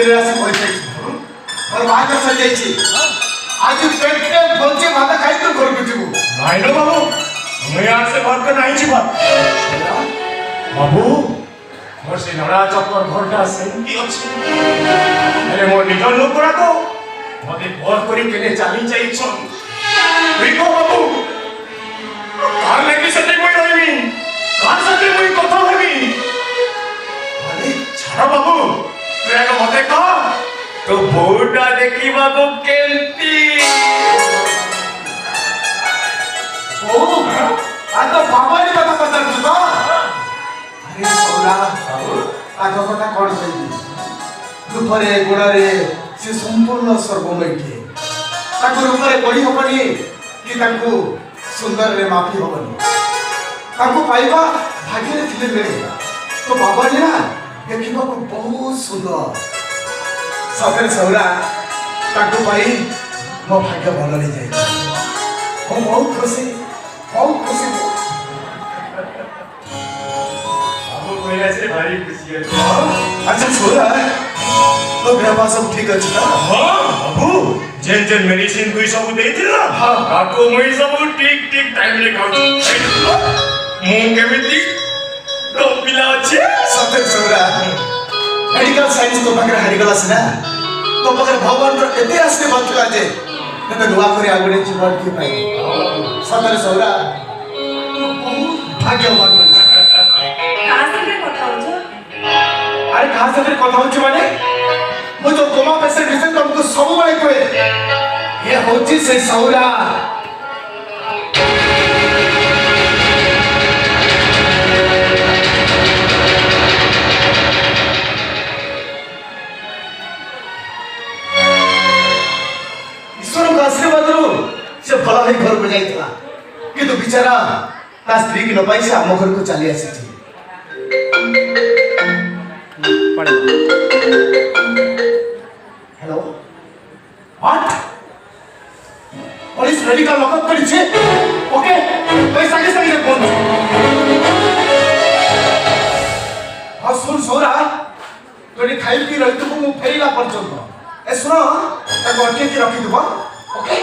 वीर राशि पहुंच और बाहर सज जाइए आज पेटे भलचे भात खाई तो घर को जीवु नहीं नो बाबू मैं यहाँ से घर को नहीं जीवा बाबू मोर से नड़ा चक्कर घरटा सेमती अछि अरे मोर निजर लोक करा तो मते घर करी केने चाली जाई छ देखो बाबू कार लेके सते कोई रहमी कार सते कोई कथा हेमी अरे छाड़ा बाबू तू आगे मते कह तो बोटा देखी बाबू केंती ओ आ तो बाबा ने कथा पता तो अरे सौरा आगो कथा कोन सही दुपरे गुणरे से संपूर्ण सर्वमयके ताको रूपरे बड़ी होबनी कि ताको सुंदर रे माफी होबनी ताको पाइबा भाग्य रे थिले मेरे तो बाबा ने ना देखिबा को बहुत सुंदर सफर सौरा ताको पाई मो भाग्य भल रे जाई हम बहुत खुशी बाबू मेरा से भारी खुशी है अच्छा सौरा तो ग्रह सब ठीक अछि ना हां बाबू जेन जेन मेडिसिन कोई सब देथिल ना हां काको मई सब ठीक ठीक टाइम रे खाउ मु केमिति तो पिला अछि सफर सौरा मेडिकल साइंस तो बगैर हारी गला ना तो बगैर भगवान रो एते आस्ते बतला जे तते दुआ करे आगुडे जीवन की पाई सफर सौरा भाग्यवान बन कहाँ से কথা হচ্ছে अरे कहां से फिर কথা হচ্ছে माने वो जो कोमा पेशेंट विषय तुमको सब बड़े कोए ये होची से सौरा ईश्वर का आशीर्वाद रो से भला ही घर को जाइतला किंतु बेचारा ता स्त्री की न पाई से हम घर को चली आसी थी hello what police medical lockup करी छे ओके तो संगे संगे फोन हां सुन सोरा तोनी खाई पी रही तो मु फेरीला पर्यंत ए सुनो ता गटके की रखी दबा ओके